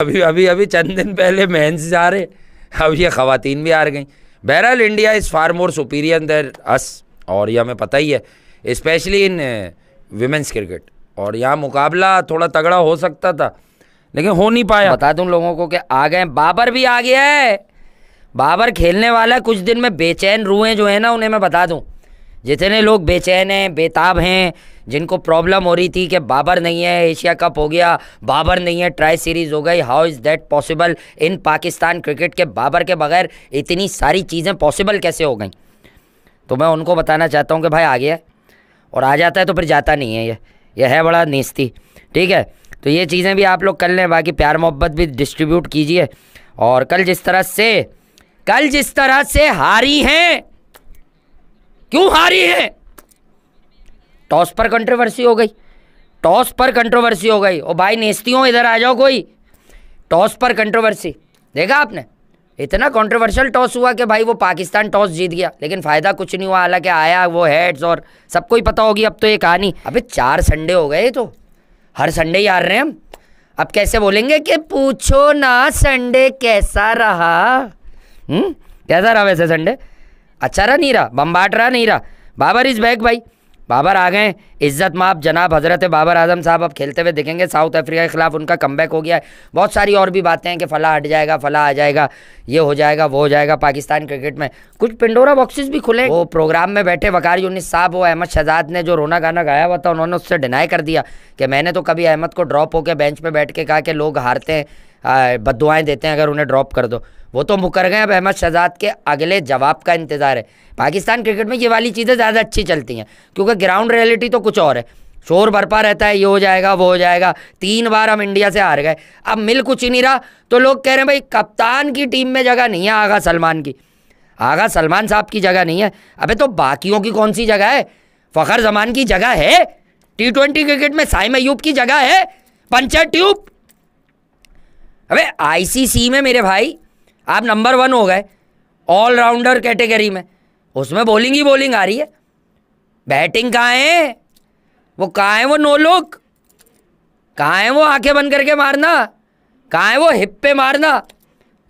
अभी अभी अभी चंद दिन पहले मेंस जा रहे, अब ये खवातीन भी हार गई। बहरहाल India is far more superior than us, और ये हमें पता ही है, स्पेशली इन विमेंस क्रिकेट। और यहाँ मुकाबला थोड़ा तगड़ा हो सकता था लेकिन हो नहीं पाया। बता दूं लोगों को कि आ गए, बाबर भी आ गया है, बाबर खेलने वाला है। कुछ दिन में बेचैन रूहें जो है ना, उन्हें मैं बता दूं, जितने लोग बेचैन हैं, बेताब हैं, जिनको प्रॉब्लम हो रही थी कि बाबर नहीं है, एशिया कप हो गया, बाबर नहीं है, ट्राई सीरीज़ हो गई, how is that possible in Pakistan cricket, के बाबर के बगैर इतनी सारी चीज़ें पॉसिबल कैसे हो गई। तो मैं उनको बताना चाहता हूँ कि भाई आ गया, और आ जाता है तो फिर जाता नहीं है, ये है बड़ा नेस्ती। ठीक है, तो ये चीज़ें भी आप लोग कर लें, बाकी प्यार मोहब्बत भी डिस्ट्रीब्यूट कीजिए। और कल जिस तरह से हारी हैं, क्यों हारी है? टॉस पर कंट्रोवर्सी हो गई, टॉस पर कंट्रोवर्सी हो गई। ओ भाई नेस्तियों इधर आ जाओ, कोई टॉस पर कंट्रोवर्सी देखा आपने? इतना कंट्रोवर्शियल टॉस हुआ कि भाई वो पाकिस्तान टॉस जीत गया, लेकिन फ़ायदा कुछ नहीं हुआ। हालांकि आया वो हेड्स, और सबको ही पता होगी अब तो ये कहानी। अबे 4 संडे हो गए, तो हर संडे ही हार रहे हैं हम। अब कैसे बोलेंगे कि पूछो ना संडे कैसा रहा? कैसा रहा वैसे संडे? अच्छा रहा, नहीं रहा, बम्बाट रहा, नहीं रहा? बाबर इज़ बैक भाई, बाबर आ गए। इज़्ज़त माप जनाब हज़रत बाबर आजम साहब अब खेलते हुए दिखेंगे। साउथ अफ्रीका के खिलाफ उनका कमबैक हो गया है। बहुत सारी और भी बातें हैं कि फ़ला हट जाएगा, फ़ला आ जाएगा, ये हो जाएगा, वो हो जाएगा। पाकिस्तान क्रिकेट में कुछ पिंडोरा बॉक्सेस भी खुले। वो प्रोग्राम में बैठे वकार यूनिस साहब, वो अहमद शहजाद ने जो रोना गाना गाया हुआ था, उन्होंने उससे डिनाई कर दिया कि मैंने तो कभी अहमद को ड्रॉप होकर बेंच पर बैठ के कहा कि लोग हारते हैं, बद्दुआएँ देते हैं अगर उन्हें ड्रॉप कर दो। वो तो मुकर गए। अब अहमद शहजाद के अगले जवाब का इंतज़ार है। पाकिस्तान क्रिकेट में ये वाली चीज़ें ज़्यादा अच्छी चलती हैं, क्योंकि ग्राउंड रियलिटी तो कुछ और है। शोर बरपा रहता है, ये हो जाएगा, वो हो जाएगा। 3 बार हम इंडिया से हार गए, अब मिल कुछ ही नहीं रहा, तो लोग कह रहे हैं भाई कप्तान की टीम में जगह नहीं है आगा सलमान की, आगा सलमान साहब की जगह नहीं है। अबे तो बाकियों की कौन सी जगह है? फ़खर जमान की जगह है, T20 क्रिकेट में साइम अयूब की जगह है, पंचर ट्यूब। अबे ICC में मेरे भाई आप नंबर 1 हो गए ऑलराउंडर कैटेगरी में, उसमें बॉलिंग ही बॉलिंग आ रही है, बैटिंग कहाँ है? वो कहाँ है वो नो लुक? कहाँ है वो आंखें बंद करके मारना? कहाँ है वो हिप पे मारना,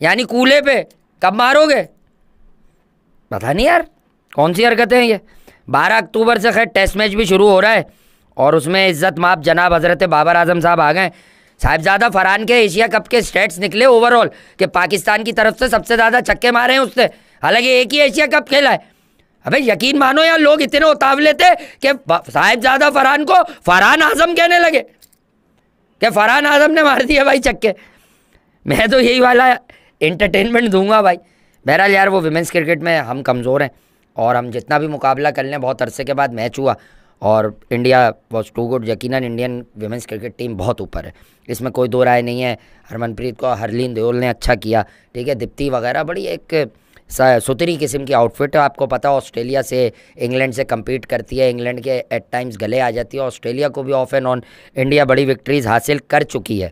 यानी कूले पे? कब मारोगे? पता नहीं यार कौन सी हरकतें हैं ये। 12 अक्टूबर से खैर टेस्ट मैच भी शुरू हो रहा है, और उसमें इज़्ज़त माप जनाब हज़रत बाबर आजम साहब आ गए। साहिबजादा फरहान के एशिया कप के स्टेट्स निकले ओवरऑल कि पाकिस्तान की तरफ से सबसे ज़्यादा छक्के मारे हैं उसने, हालांकि एक ही एशिया कप खेला है। अबे यकीन मानो यार, लोग इतने उतावले थे कि साहिबजादा फरहान को फरहान आजम कहने लगे कि फरहान आजम ने मार दिया भाई छक्के। मैं तो यही वाला एंटरटेनमेंट दूंगा भाई। बहरहाल यार वो विमेंस क्रिकेट में हम कमज़ोर हैं, और हम जितना भी मुकाबला कर लें, बहुत अरसे के बाद मैच हुआ और इंडिया वॉज टू गुड। यकीनन इंडियन विमेंस क्रिकेट टीम बहुत ऊपर है, इसमें कोई दो राय नहीं है। हरमनप्रीत को हरलीन देओल ने अच्छा किया, ठीक है, दीप्ति वगैरह बड़ी एक सुतरी किस्म की आउटफिट है। आपको पता है ऑस्ट्रेलिया से, इंग्लैंड से compete करती है, इंग्लैंड के एट टाइम्स गले आ जाती है। ऑस्ट्रेलिया को भी ऑफ एंड ऑन इंडिया बड़ी विक्ट्रीज़ हासिल कर चुकी है,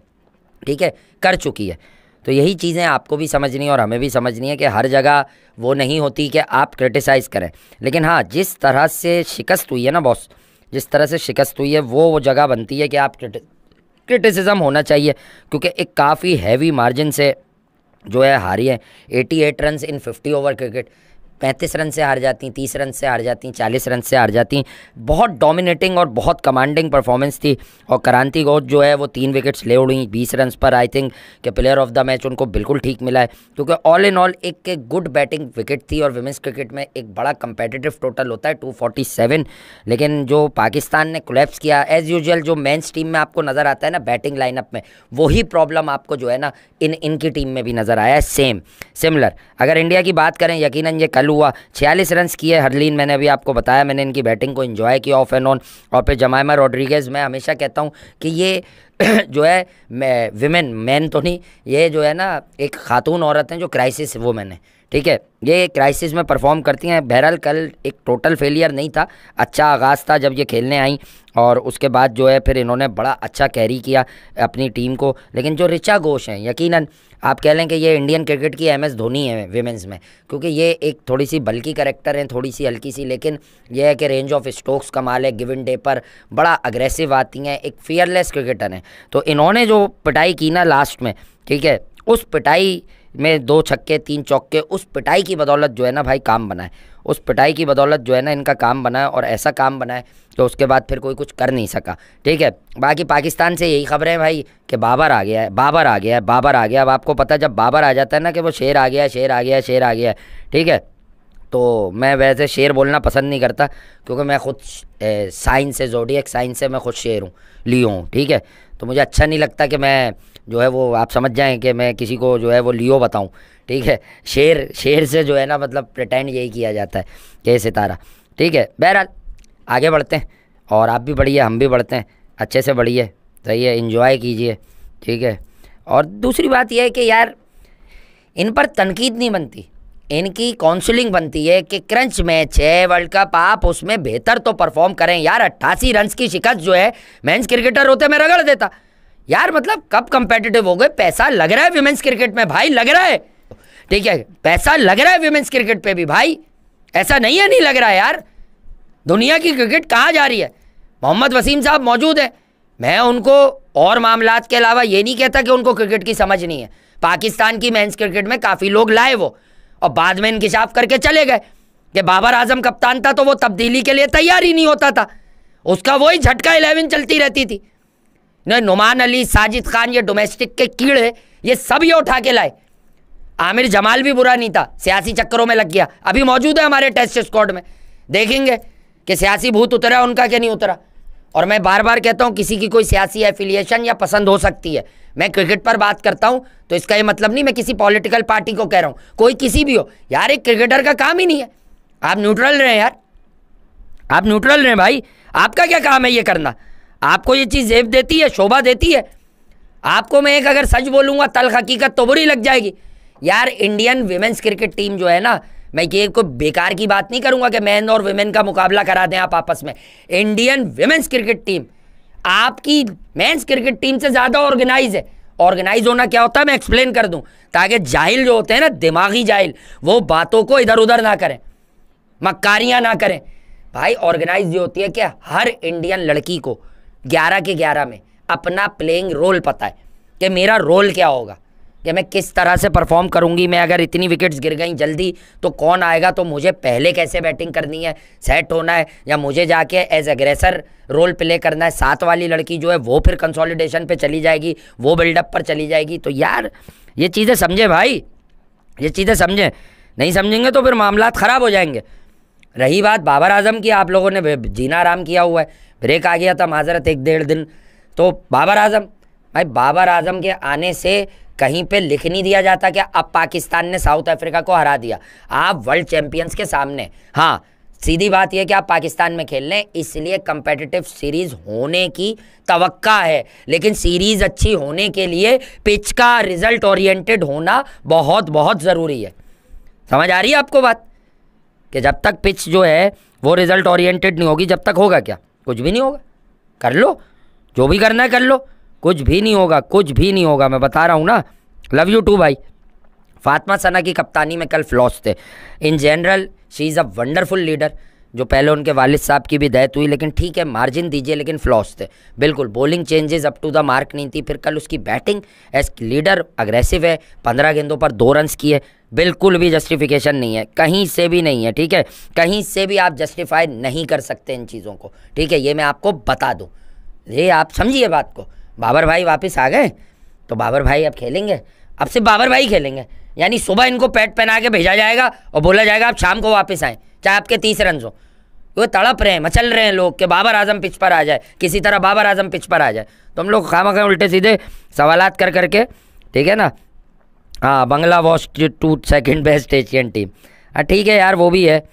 ठीक है, कर चुकी है। तो यही चीज़ें आपको भी समझनी है और हमें भी समझनी है कि हर जगह वो नहीं होती कि आप क्रिटिसाइज़ करें, लेकिन हाँ जिस तरह से शिकस्त हुई है ना बॉस, जिस तरह से शिकस्त हुई है वो जगह बनती है कि आप क्रिटिसिज्म होना चाहिए, क्योंकि एक काफ़ी हैवी मार्जिन से जो है हारी है। 88 run in 50 over cricket, 35 run से हार जाती, 30 रन से हार जाती, 40 रन से हार जाती। बहुत डोमिनेटिंग और बहुत कमांडिंग परफॉर्मेंस थी, और क्रांति घोष जो है वो 3 विकेट्स ले उड़ी 20 रन पर। आई थिंक कि प्लेयर ऑफ द मैच उनको बिल्कुल ठीक मिला है, क्योंकि ऑल इन ऑल एक गुड बैटिंग विकेट थी। और विमेंस क्रिकेट में एक बड़ा कंपेटिटिव टोटल होता है 247, लेकिन जो पाकिस्तान ने कोलैप्स किया एज़ यूजुअल, जो मेंस टीम में आपको नज़र आता है ना बैटिंग लाइनअप में, वही प्रॉब्लम आपको जो है ना इनकी टीम में भी नज़र आया है, सिमिलर। अगर इंडिया की बात करें, यकीनन ये कल हुआ, 46 रन किए हरलीन, मैंने अभी आपको बताया, मैंने इनकी बैटिंग को एंजॉय किया ऑफ एंड ऑन। और फिर जमाइमा रोड्रिगेज़, मैं हमेशा कहता हूँ कि ये जो है विमेन, मैन तो नहीं, ये जो है ना एक खातून औरत हैं जो क्राइसिस वुमेन है, ठीक है, ये क्राइसिस में परफॉर्म करती हैं। बहरहाल कल एक टोटल फेलियर नहीं था, अच्छा आगाज़ था जब ये खेलने आई, और उसके बाद जो है फिर इन्होंने बड़ा अच्छा कैरी किया अपनी टीम को। लेकिन जो ऋचा घोष हैं, यकीनन आप कह लें कि ये इंडियन क्रिकेट की MS धोनी है विमेंस में, क्योंकि ये एक थोड़ी सी बल्की कैरेक्टर हैं, थोड़ी सी हल्की सी, लेकिन यह है कि रेंज ऑफ स्ट्रोक्स कमाल है, गिवन डे पर बड़ा अग्रेसिव आती हैं, एक फियरलेस क्रिकेटर हैं। तो इन्होंने जो पिटाई की ना लास्ट में, ठीक है, उस पिटाई में 2 छक्के 3 चौके, उस पिटाई की बदौलत जो है ना भाई काम बना है, उस पिटाई की बदौलत जो है ना इनका काम बना है, और ऐसा काम बना है कि उसके बाद फिर कोई कुछ कर नहीं सका। ठीक है, बाकी पाकिस्तान से यही खबरें हैं भाई कि बाबर आ गया है, बाबर आ गया है, बाबर आ गया। अब आपको पता है जब बाबर आ जाता है ना कि वो शेर आ गया है, शेर आ गया है, शेर आ गया है। ठीक है, तो मैं वैसे शेर बोलना पसंद नहीं करता, क्योंकि मैं खुद साइंस से, ज़ोडिएक साइंस से मैं खुद शेर हूँ, लियो हूँ। ठीक है, तो मुझे अच्छा नहीं लगता कि मैं जो है वो आप समझ जाएं कि मैं किसी को जो है वो लियो बताऊं। ठीक है, शेर से जो है ना मतलब प्रिटेंड यही किया जाता है कि सितारा। ठीक है, बहरहाल आगे बढ़ते हैं, और आप भी बढ़िए, हम भी बढ़ते हैं, अच्छे से बढ़िए, सही है, एंजॉय कीजिए। ठीक है, और दूसरी बात यह है कि यार इन पर तनकीद नहीं बनती, इनकी काउंसलिंग बनती है कि क्रंच मैच है, वर्ल्ड कप, आप उसमें बेहतर तो परफॉर्म करें यार। 88 रन की शिकस्त जो है मेंस क्रिकेटर होते मैं रगड़ देता यार। मतलब कब कंपेटिटिव हो गए, पैसा लग रहा है विमेंस क्रिकेट में भाई, लग रहा है। ठीक है, पैसा लग रहा है विमेंस क्रिकेट पे भी भाई, ऐसा नहीं है नहीं लग रहा है यार। दुनिया की क्रिकेट कहाँ जा रही है? मोहम्मद वसीम साहब मौजूद है, मैं उनको और मामलात के अलावा ये नहीं कहता कि उनको क्रिकेट की समझ नहीं है। पाकिस्तान की मेंस क्रिकेट में काफ़ी लोग लाए वो, और बाद में इंकिशाफ करके चले गए कि बाबर आजम कप्तान था तो वो तब्दीली के लिए तैयार ही नहीं होता था, उसका वही झटका 11 चलती रहती थी। नुमान अली, साजिद खान, ये डोमेस्टिक के कीड़े, ये सब ये उठा के लाए। आमिर जमाल भी बुरा नहीं था, सियासी चक्करों में लग गया, अभी मौजूद है हमारे टेस्ट स्क्वाड में, देखेंगे कि सियासी भूत उतरा उनका क्या नहीं उतरा। और मैं बार बार कहता हूं किसी की कोई सियासी एफिलिएशन या पसंद हो सकती है, मैं क्रिकेट पर बात करता हूं तो इसका ये मतलब नहीं मैं किसी पॉलिटिकल पार्टी को कह रहा हूं, कोई किसी भी हो यार, एक क्रिकेटर का काम ही नहीं है। आप न्यूट्रल रहें यार, आप न्यूट्रल रहें भाई, आपका क्या काम है ये करना? आपको ये चीज़ जेब देती है, शोभा देती है? आपको मैं एक अगर सच बोलूँगा तल्ख हकीकत तो बुरी लग जाएगी यार। इंडियन विमेंस क्रिकेट टीम जो है ना, मैं ये कोई बेकार की बात नहीं करूँगा कि मैन और विमेन का मुकाबला करा दें आप आपस में। इंडियन विमेंस क्रिकेट टीम आपकी मेंस क्रिकेट टीम से ज़्यादा ऑर्गेनाइज है। ऑर्गेनाइज होना क्या होता है मैं एक्सप्लेन कर दूँ, ताकि जाहिल जो होते हैं ना, दिमागी जाहिल, वो बातों को इधर उधर ना करें, मक्कारियाँ ना करें भाई। ऑर्गेनाइज ये होती है कि हर इंडियन लड़की को 11 के 11 में अपना प्लेइंग रोल पता है कि मेरा रोल क्या होगा, कि मैं किस तरह से परफॉर्म करूंगी। मैं अगर इतनी विकेट्स गिर गई जल्दी तो कौन आएगा, तो मुझे पहले कैसे बैटिंग करनी है, सेट होना है, या मुझे जाके एज एग्रेसर रोल प्ले करना है। साथ वाली लड़की जो है वो फिर कंसोलिडेशन पे चली जाएगी, वो बिल्डअप पर चली जाएगी। तो यार ये चीज़ें समझे भाई, ये चीज़ें समझें, नहीं समझेंगे तो फिर मामलात ख़राब हो जाएंगे। रही बात बाबर आजम की, आप लोगों ने जीना आराम किया हुआ है, ब्रेक आ गया था माजरत 1-1.5 दिन। तो बाबर आजम भाई, बाबर आजम के आने से कहीं पे लिख नहीं दिया जाता कि अब पाकिस्तान ने साउथ अफ्रीका को हरा दिया। आप वर्ल्ड चैंपियंस के सामने, हाँ सीधी बात यह कि आप पाकिस्तान में खेल लें, इसलिए कंपेटिटिव सीरीज होने की तवक्का है। लेकिन सीरीज अच्छी होने के लिए पिच का रिजल्ट ओरिएंटेड होना बहुत बहुत ज़रूरी है। समझ आ रही है आपको बात? कि जब तक पिच जो है वो रिजल्ट ओरिएंटेड नहीं होगी, जब तक होगा क्या? कुछ भी नहीं होगा। कर लो जो भी करना है कर लो, कुछ भी नहीं होगा, कुछ भी नहीं होगा, मैं बता रहा हूँ ना। लव यू टू भाई। फातिमा सना की कप्तानी में कल फ्लॉस थे। In general she is a wonderful leader, जो पहले उनके वालिद साहब की भी डेथ हुई, लेकिन ठीक है मार्जिन दीजिए, लेकिन फ्लॉस थे बिल्कुल। Bowling changes up to the mark नहीं थी। फिर कल उसकी बैटिंग एज लीडर अग्रेसिव है, 15 गेंदों पर 2 रन किए, बिल्कुल भी जस्टिफिकेशन नहीं है, कहीं से भी नहीं है। ठीक है, कहीं से भी आप जस्टिफाई नहीं कर सकते इन चीज़ों को। ठीक है, ये मैं आपको बता दूँ, ये आप समझिए बात को। बाबर भाई वापस आ गए तो बाबर भाई अब खेलेंगे, अब सिर्फ बाबर भाई खेलेंगे, यानी सुबह इनको पैड पहना के भेजा जाएगा और बोला जाएगा आप शाम को वापस आएँ, चाहे आपके 30 रन हो। वो तड़प रहे हैं, मचल रहे हैं लोग कि बाबर आजम पिच पर आ जाए, किसी तरह बाबर आजम पिच पर आ जाए। तो हम लोग खामखा उल्टे सीधे सवालात कर करके, ठीक है ना। हाँ, Bangla was to second best Asian team, हाँ ठीक है यार, वो भी है।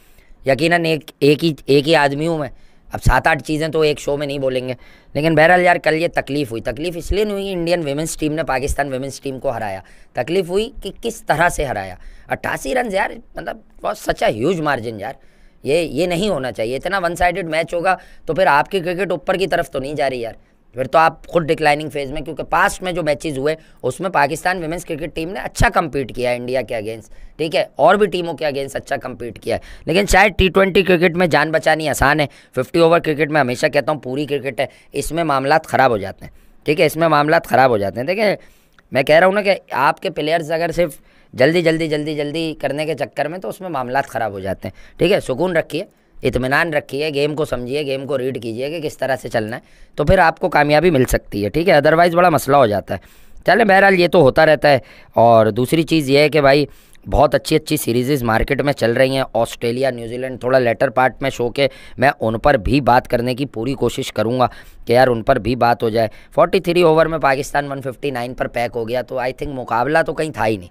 यकीनन एक ही आदमी हूँ मैं अब 7-8 चीज़ें तो एक शो में नहीं बोलेंगे, लेकिन बहरहाल यार कल ये तकलीफ़ हुई। तकलीफ़ इसलिए नहीं हुई कि इंडियन विमेंस टीम ने पाकिस्तान विमेंस टीम को हराया, तकलीफ़ हुई कि किस तरह से हराया। 88 रन यार, मतलब बहुत सच है, ह्यूज मार्जिन यार। ये नहीं होना चाहिए। इतना वन साइडेड मैच होगा तो फिर आपकी क्रिकेट ऊपर की तरफ तो नहीं जा रही यार, फिर तो आप खुद डिक्लाइनिंग फेज में। क्योंकि पास्ट में जो मैचेस हुए उसमें पाकिस्तान विमेंस क्रिकेट टीम ने अच्छा कंपीट किया है इंडिया के अगेंस्ट, ठीक है, और भी टीमों के अगेंस्ट अच्छा कंपीट किया है। लेकिन शायद T20 क्रिकेट में जान बचानी आसान है, 50 ओवर क्रिकेट में हमेशा कहता हूँ पूरी क्रिकेट है, इसमें मामलात ख़राब हो जाते हैं, ठीक है, इसमें मामलात ख़राब हो जाते हैं। देखिए मैं कह रहा हूँ ना कि आपके प्लेयर्स अगर सिर्फ जल्दी करने के चक्कर में, तो उसमें मामलात ख़राब हो जाते हैं, ठीक है। सुकून रखिए, इत्मीनान रखिए, गेम को समझिए, गेम को रीड कीजिए कि किस तरह से चलना है, तो फिर आपको कामयाबी मिल सकती है, ठीक है। अदरवाइज़ बड़ा मसला हो जाता है। चले बहरहाल ये तो होता रहता है। और दूसरी चीज़ ये है कि भाई बहुत अच्छी सीरीज़ मार्केट में चल रही हैं, ऑस्ट्रेलिया, न्यूजीलैंड। थोड़ा लेटर पार्ट में शो के मैं उन पर भी बात करने की पूरी कोशिश करूँगा कि यार उन पर भी बात हो जाए। 43 ओवर में पाकिस्तान 159 पर पैक हो गया, तो आई थिंक मुकाबला तो कहीं था ही नहीं।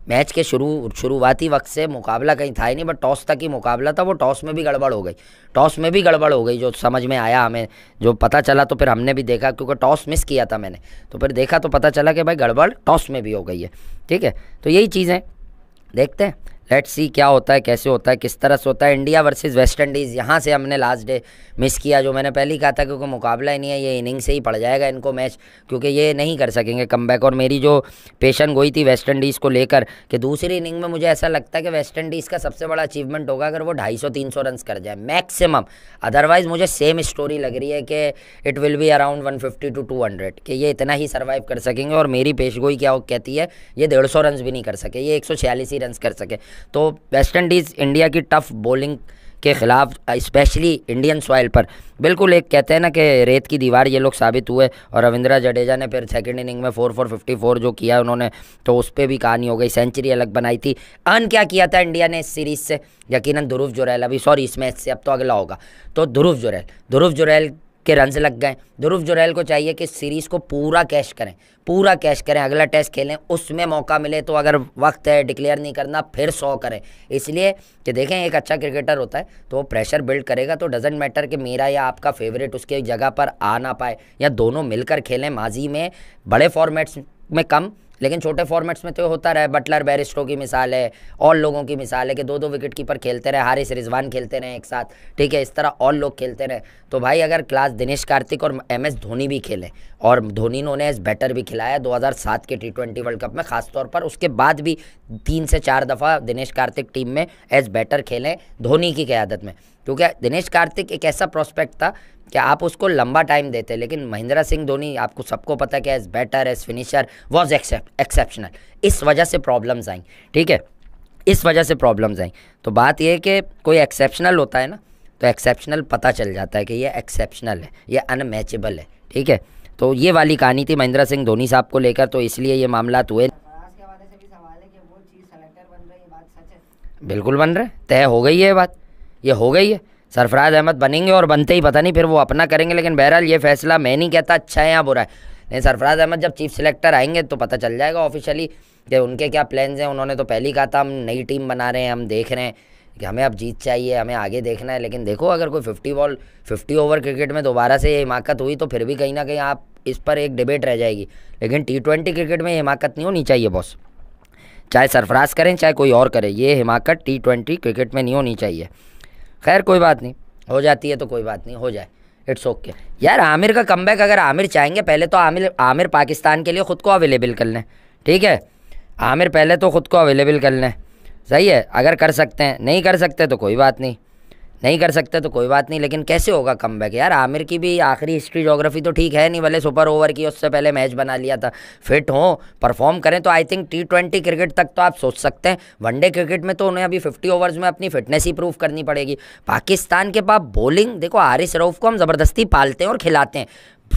मैच के शुरुआती वक्त से मुकाबला कहीं था ही नहीं, बट टॉस तक ही मुकाबला था। वो टॉस में भी गड़बड़ हो गई, जो समझ में आया हमें, जो पता चला, तो फिर हमने भी देखा, क्योंकि टॉस मिस किया था मैंने, तो फिर देखा तो पता चला कि भाई गड़बड़ टॉस में भी हो गई है, ठीक है। तो यही चीज़ें देखते हैं, लेट्स सी क्या होता है, कैसे होता है, किस तरह से होता है। इंडिया वर्सेस वेस्ट इंडीज़, यहाँ से हमने लास्ट डे मिस किया, जो मैंने पहले ही कहा था, क्योंकि मुकाबला ही नहीं है, ये इनिंग से ही पड़ जाएगा इनको मैच, क्योंकि ये नहीं कर सकेंगे कमबैक। और मेरी जो पेशन गोई थी वेस्ट इंडीज़ को लेकर कि दूसरी इनिंग में मुझे ऐसा लगता है कि वेस्ट इंडीज़ का सबसे बड़ा अचीवमेंट होगा अगर वो 250-300 रन कर जाए मैक्सिमम। अदरवाइज़ मुझे सेम स्टोरी लग रही है कि it will be around 150 to 200, कि ये इतना ही सर्वाइव कर सकेंगे। और मेरी पेशगोई क्या कहती है, ये 150 रन भी नहीं कर सके, ये 146 ही रन कर सके। तो वेस्ट इंडीज़ इंडिया की टफ बॉलिंग के ख़िलाफ़, स्पेशली इंडियन सॉइल पर, बिल्कुल एक कहते हैं ना कि रेत की दीवार ये लोग साबित हुए। और रविंद्र जडेजा ने फिर सेकंड इनिंग में 4 for 54 जो किया उन्होंने, तो उस पर भी कहानी हो गई, सेंचुरी अलग बनाई थी। अर्न क्या किया था इंडिया ने इस सीरीज़ से, यकीनन ध्रुव जुरैल, अभी सॉरी इस मैच से, अब तो अगला होगा, तो ध्रुव जुरैल के रन्स लग गए। ध्रुव जुरैल को चाहिए कि सीरीज़ को पूरा कैश करें, अगला टेस्ट खेलें, उसमें मौका मिले तो अगर वक्त है डिक्लेयर नहीं करना फिर 100 करें। इसलिए कि देखें एक अच्छा क्रिकेटर होता है तो वो प्रेशर बिल्ड करेगा, तो डजेंट मैटर कि मेरा या आपका फेवरेट उसके जगह पर आ ना पाए, या दोनों मिलकर खेलें। माजी में बड़े फॉर्मेट्स में कम, लेकिन छोटे फॉर्मेट्स में तो होता रहा है। बटलर बैरिस्टो की मिसाल है, और लोगों की मिसाल है कि 2-2 विकेट कीपर खेलते रहे, हारिस रिजवान खेलते रहे एक साथ, ठीक है, इस तरह और लोग खेलते रहे। तो भाई अगर क्लास दिनेश कार्तिक और MS धोनी भी खेले, और धोनी ने एज बैटर भी खिलाया 2007 के T20 वर्ल्ड कप में खासतौर पर, उसके बाद भी 3 से 4 दफ़ा दिनेश कार्तिक टीम में एज बैटर खेले धोनी की क़यादत में, क्योंकि दिनेश कार्तिक एक ऐसा प्रोस्पेक्ट था कि आप उसको लंबा टाइम देते। लेकिन महेंद्र सिंह धोनी, आपको सबको पता है कि as batter, as finisher was exceptional. इस वजह से प्रॉब्लम्स आई, ठीक है, इस वजह से प्रॉब्लम्स आई। तो बात यह है कि कोई एक्सेप्शनल होता है ना, तो एक्सेप्शनल पता चल जाता है कि ये एक्सेप्शनल है, ये अनमैचेबल है, ठीक है। तो ये वाली कहानी थी महेंद्र सिंह धोनी साहब को लेकर, तो इसलिए ये मामलात हुए। बिल्कुल बन रहे, तय हो गई है ये बात, ये हो गई है। सरफराज अहमद बनेंगे, और बनते ही पता नहीं फिर वो अपना करेंगे। लेकिन बहरहाल ये फैसला मैं नहीं कहता अच्छा है या बुरा है, लेकिन सरफराज अहमद जब चीफ सिलेक्टर आएंगे तो पता चल जाएगा ऑफिशियली कि उनके क्या प्लान्स हैं। उन्होंने तो पहले ही कहा था हम नई टीम बना रहे हैं, हम देख रहे हैं कि हमें अब जीत चाहिए, हमें आगे देखना है। लेकिन देखो अगर कोई 50 ओवर क्रिकेट में दोबारा से ये हिमाकत हुई तो फिर भी कहीं ना कहीं आप इस पर एक डिबेट रह जाएगी। लेकिन T20 क्रिकेट में ये हिमाकत नहीं होनी चाहिए बॉस, चाहे सरफराज करें चाहे कोई और करे, ये हिमाकत T20 क्रिकेट में नहीं होनी चाहिए। खैर कोई बात नहीं, हो जाती है तो कोई बात नहीं, हो जाए, इट्स ओके। यार आमिर का कमबैक अगर आमिर चाहेंगे, पहले तो आमिर पाकिस्तान के लिए ख़ुद को अवेलेबल कर लें, ठीक है, आमिर पहले तो ख़ुद को अवेलेबल कर लें, सही है। अगर कर सकते हैं, नहीं कर सकते तो कोई बात नहीं, लेकिन कैसे होगा कमबैक यार। आमिर की भी आखिरी हिस्ट्री जोग्राफी तो ठीक है नहीं, भले सुपर ओवर की उससे पहले मैच बना लिया था। फिट हों, परफॉर्म करें तो आई थिंक T20 क्रिकेट तक तो आप सोच सकते हैं। वनडे क्रिकेट में तो उन्हें अभी 50 ओवर्स में अपनी फिटनेस ही प्रूव करनी पड़ेगी। पाकिस्तान के पास बॉलिंग देखो, हारिस रऊफ को हम ज़बरदस्ती पालते हैं और खिलाते हैं,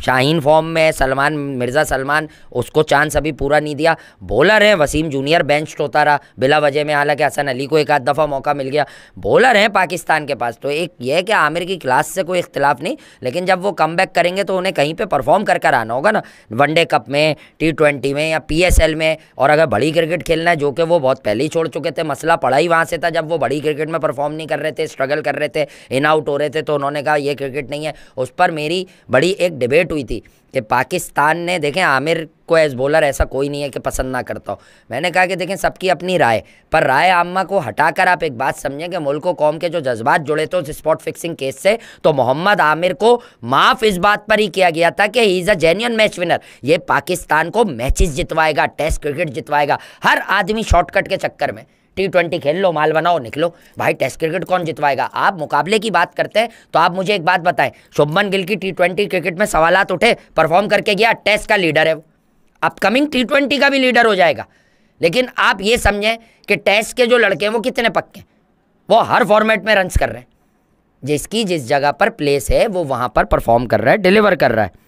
शाहीन फॉर्म में, सलमान मिर्ज़ा सलमान, उसको चांस अभी पूरा नहीं दिया। बॉलर है वसीम जूनियर बेंच होता रहा बिला वजह में, हालांकि हसन अली को एक आध दफ़ा मौका मिल गया। बॉलर हैं पाकिस्तान के पास। तो एक ये है कि आमिर की क्लास से कोई इख्तिलाफ नहीं, लेकिन जब वो कमबैक करेंगे तो उन्हें कहीं पे परफॉर्म कर कर आना होगा ना, वनडे कप में, T20 में या PSL में। और अगर बड़ी क्रिकेट खेलना है, जो कि वो बहुत पहले ही छोड़ चुके थे, मसला पड़ा ही वहाँ से था जब वो बड़ी क्रिकेट में परफॉर्म नहीं कर रहे थे, स्ट्रगल कर रहे थे, इन आउट हो रहे थे, तो उन्होंने कहा ये क्रिकेट नहीं है। उस पर मेरी बड़ी एक डिबेट हुई थी कि पाकिस्तान ने, देखें आमिर को एज बॉलर ऐसा कोई नहीं है कि पसंद ना करता हो। मैंने कहा कि देखें सबकी अपनी राय, पर राय आम्मा को हटाकर आप एक बात समझें कि मुल्क कौम के जो जज्बात जुड़े थे उस स्पॉट फिक्सिंग केस से, तो मोहम्मद आमिर को माफ़ इस बात पर ही किया गया था कि he is a genuine match winner. ये पाकिस्तान को मैचेस जितवाएगा, टेस्ट क्रिकेट जितवाएगा। हर आदमी शॉर्टकट के चक्कर में T20 खेल लो, माल बनाओ, निकलो। भाई टेस्ट क्रिकेट कौन जितवाएगा? आप मुकाबले की बात करते हैं तो आप मुझे एक बात बताएं, शुभमन गिल की T20 क्रिकेट में सवालात उठे, परफॉर्म करके गया, टेस्ट का लीडर है, अपकमिंग T20 का भी लीडर हो जाएगा। लेकिन आप ये समझें कि टेस्ट के जो लड़के हैं वो कितने पक्के हैं, वो हर फॉर्मेट में रन्स कर रहे हैं। जिसकी जिस जगह पर प्लेस है वो वहाँ पर परफॉर्म कर रहा है, डिलीवर कर रहा है।